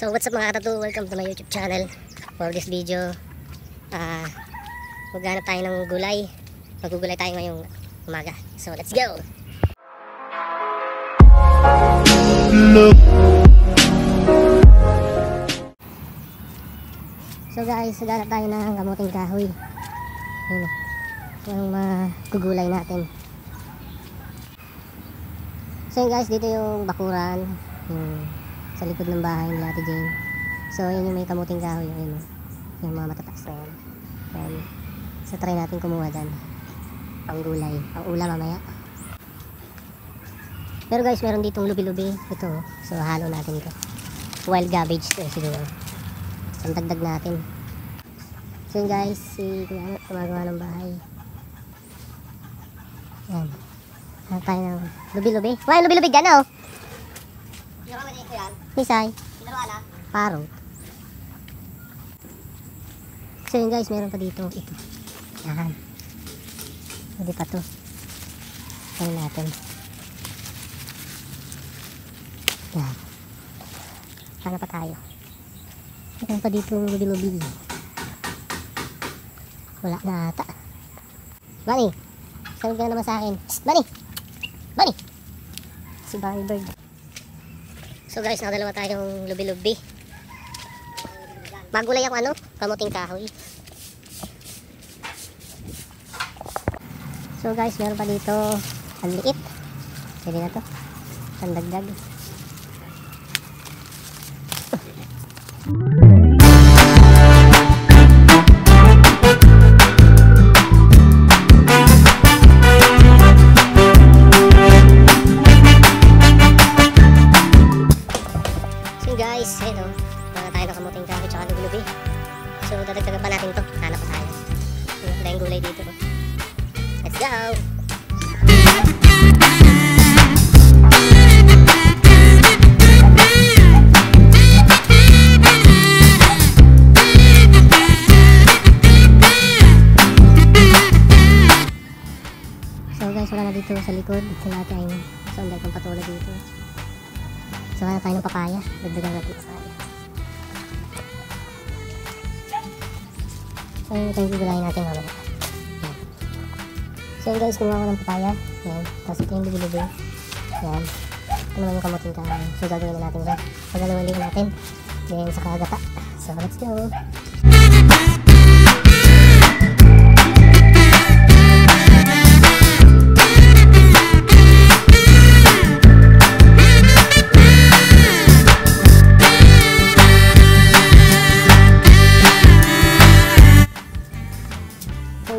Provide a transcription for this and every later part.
So what's up mga katatu, welcome to my YouTube channel. For this video, maghanap tayo ng gulay. Magugulay tayo ngayong umaga. So let's go! So guys, maghanap tayo ng kamuting kahoy. Ayun, yung magugulay natin. So yun guys, dito yung bakuran, sa likod ng bahay ni Ate Jane. So yun yung may kamuting kahoy, yun, yung mga matataas na yan. Yan. So try natin kumuha dyan pang gulay, pang ulam mamaya. Pero guys, meron ditong lubi-lubi ito, so halo natin ito. Wild cabbage to siguro, so dagdag natin. So yun guys, si Kuya gumagawa ng bahay. Yan, hanap tayo ng lubi-lubi. Why lubi-lubi dyan oh? Nisay parang. So yun guys, meron pa dito ito. Yan, hindi pa to. Ano natin. Yan, sana pa tayo. Meron pa dito lubi-lubi. Wala na ata. Bunny, sabi ka na naman sa akin. Bunny, Bunny, si Bunny Bird. So guys, nakadalawa tayong lubi-lubi. Magulay ako kamuting kahoy. So guys, meron pa dito ang liit. Pwede na to, pandagdag. Guys, ayun mga tayo ng kamuting kahoy tsaka lubi-lubi. So dadagdagan pa natin to, hanap pa tayo. Dahil gulay dito. Let's go! So guys, wala na dito sa likod. Wala tayong sunday kong patuloy dito. So hanap tayo ng papaya, dagdagan natin papaya. So ito yung gugulayin natin mamaya. So yun guys, kumuha ko ng papaya. Yan, tapos ito yung lubi-lubi. Yan, ito naman yung kamuting kahoy. So gagawin na natin siya, paglalawalihin natin. Then sa kagata. So let's go!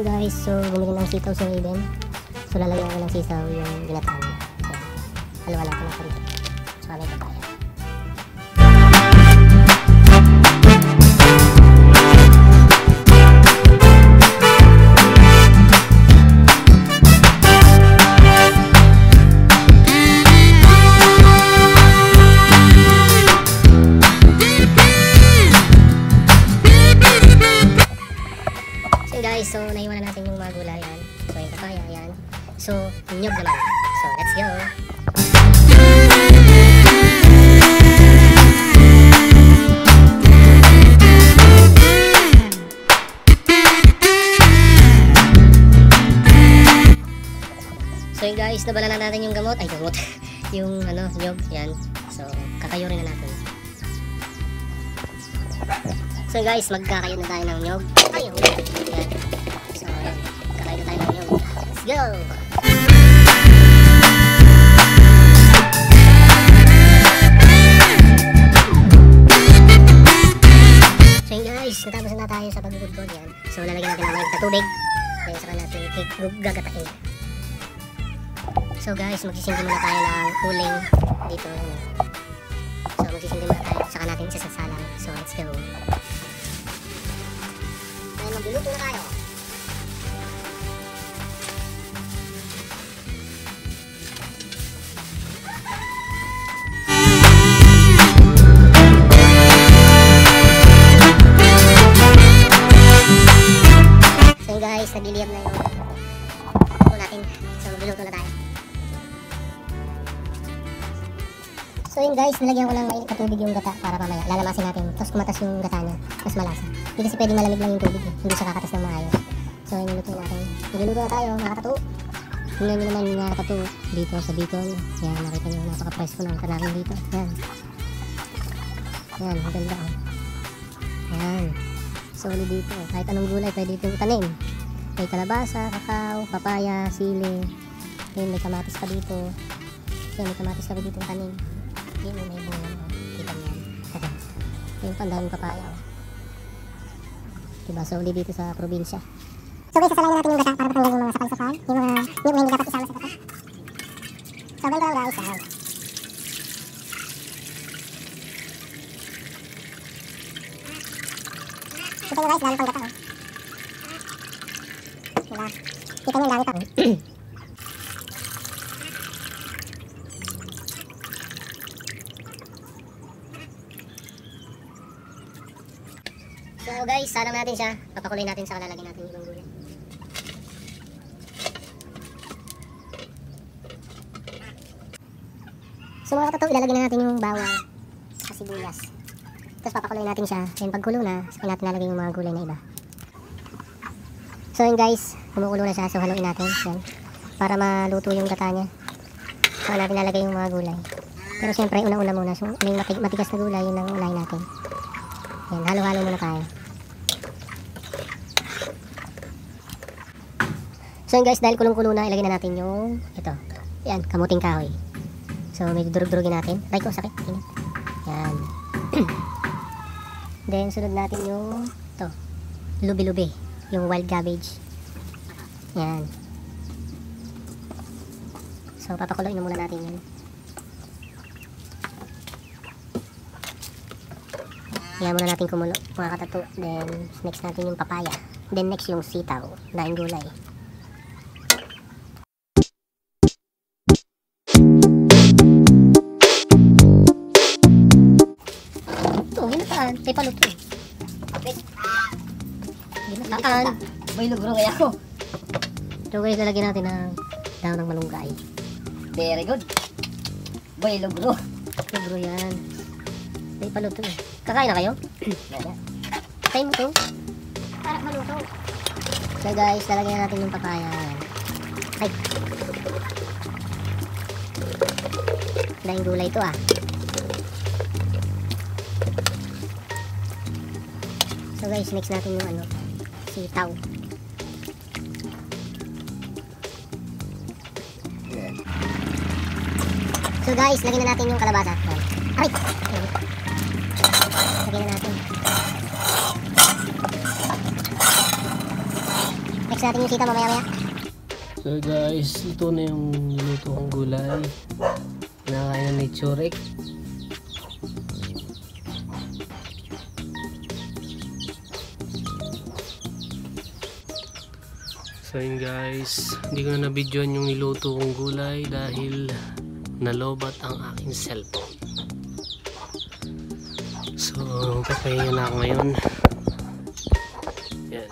Guys, so bumili ng sitaw sa Raven. So lalagyan ko ng sitaw yung ginataan niya. So halawa natin ng konti. So may papaya. Guys, so naiwan na natin yung mga gulayan. So yung papaya, yan. So nyog naman. So let's go! So yun guys, nabala na natin yung gamot. Ay gamot. Yung nyog, yan. So kakayurin na natin. So guys, magkakayo na tayo ng nyog. Ayun. Yan. So ayan, kakayo na tayo ng nyog. Let's go! So yun guys, natapos na tayo sa pagbubudbod yan. So lalagyan natin ng mainit na tubig. Then saka natin gagatain. So guys, magsisindi muna tayo ng uling dito. So magsisindi muna tayo, saka natin isasalang. So let's go! Magluluto na tayo. So guys, nagliliyab na yung upo natin. So magluluto na tayo. So yun guys, guys, nilagyan ko ng mainit na tubig yung gata para mamaya lalamasin natin. Tapos kumatas yung gata niya, mas malasa. Hindi kasi pwedeng malamig lang yung tubig eh. Hindi siya kakatas ng maayos. So niluluto natin. Niluluto na tayo mga katato. Tingnan nyo naman mga katato dito sa Bicol. Yan, nakita nyo napaka-price ko ng kanangin dito. Yan. Yan, ang ganda oh. Yan. Solid dito. Kahit anong gulay pwede itong itanim. May kalabasa, kakao, papaya, sili. Yan, may kamatis pa dito. Yan, may kamatis pa dito tanim. Yan, may bunga. Kita nyo yan. Yan, pandaming papaya. Diba, solid dito sa probinsya. So guys, sasalayan natin yung gata para matanggal yung mga sakal-sakal. Yung mga hindi dapat isama sa gata. So ganito lang guys. Kita nyo guys, dami pang gata oh. Diba? Kita nyo dami pa. So guys, salang natin siya. Papakuloy natin sa kalalagyan natin yung ibang gulay. So mga katato, ilalagay na natin yung bawang sa sibuyas. Tapos papakuloy natin siya. Then pagkulo na, saka natin lalagay yung mga gulay na iba. So yun guys, kumukulo na siya. So haluin natin. Yan. Para maluto yung gata niya. Saka natin lalagay yung mga gulay. Pero syempre, una-una muna. So yung matigas na gulay, yun ang unahin natin. Yan, halo-halo muna tayo. So yun guys, dahil kulong-kulo na, ilagay na natin yung ito. Yan, kamuting kahoy. So medyo durug-durugin natin. Aray ko, sakit. Yan. Then sunod natin yung ito, lubi-lubi, yung wild cabbage. Yan. So papakuloyin na muna natin yan. Yan muna natin kumulo mga katato. Then next natin yung papaya. Then next yung sitaw, daing gulay. May paluto. Ginataan. May lugro kaya ako. So guys, lalagyan natin ng daon ng malunggay. Very good. May lugro. Lugro yan. May paluto eh. Kakain na kayo? Kain mo to. Para maluto. So guys, lalagyan natin yung papaya. Yan. Ay. Daing gulay to ah. So guys, next natin yung ano, sitaw. So guys, lagyan na natin yung kalabasa. Aray! Lagyan na natin. Next natin yung sitaw mamaya-maya. So guys, ito na yung niluto kong gulay. Kinakain na ni Chorek. So yun guys, hindi ko na na-videoan yung niluto kong gulay dahil nalobat ang aking cellphone. So papahinga na ako ngayon. Yan.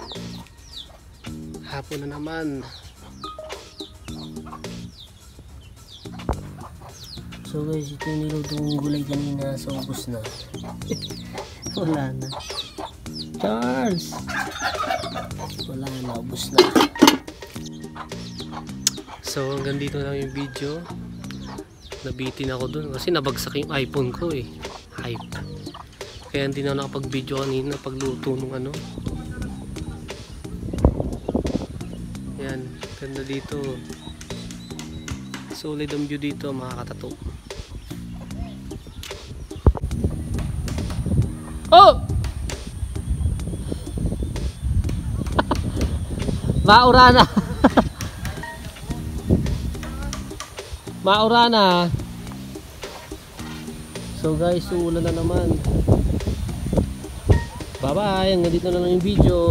Hapon na naman. So guys, ito yung niluto kong gulay kanina. So ubos na. Wala na. Charles! Wala na, ubos na. So hanggang dito lang yung video. Nabitin ako dun kasi nabagsak yung iPhone ko eh. Hype. Kaya hindi na ako nakapag-video kanina pagluto nung ano. Yan, ganda dito. Solid ang view dito mga katato. Oh! Maura na. Maura na. So guys, uulan na naman. Bye bye. Hanggang dito na lang yung video.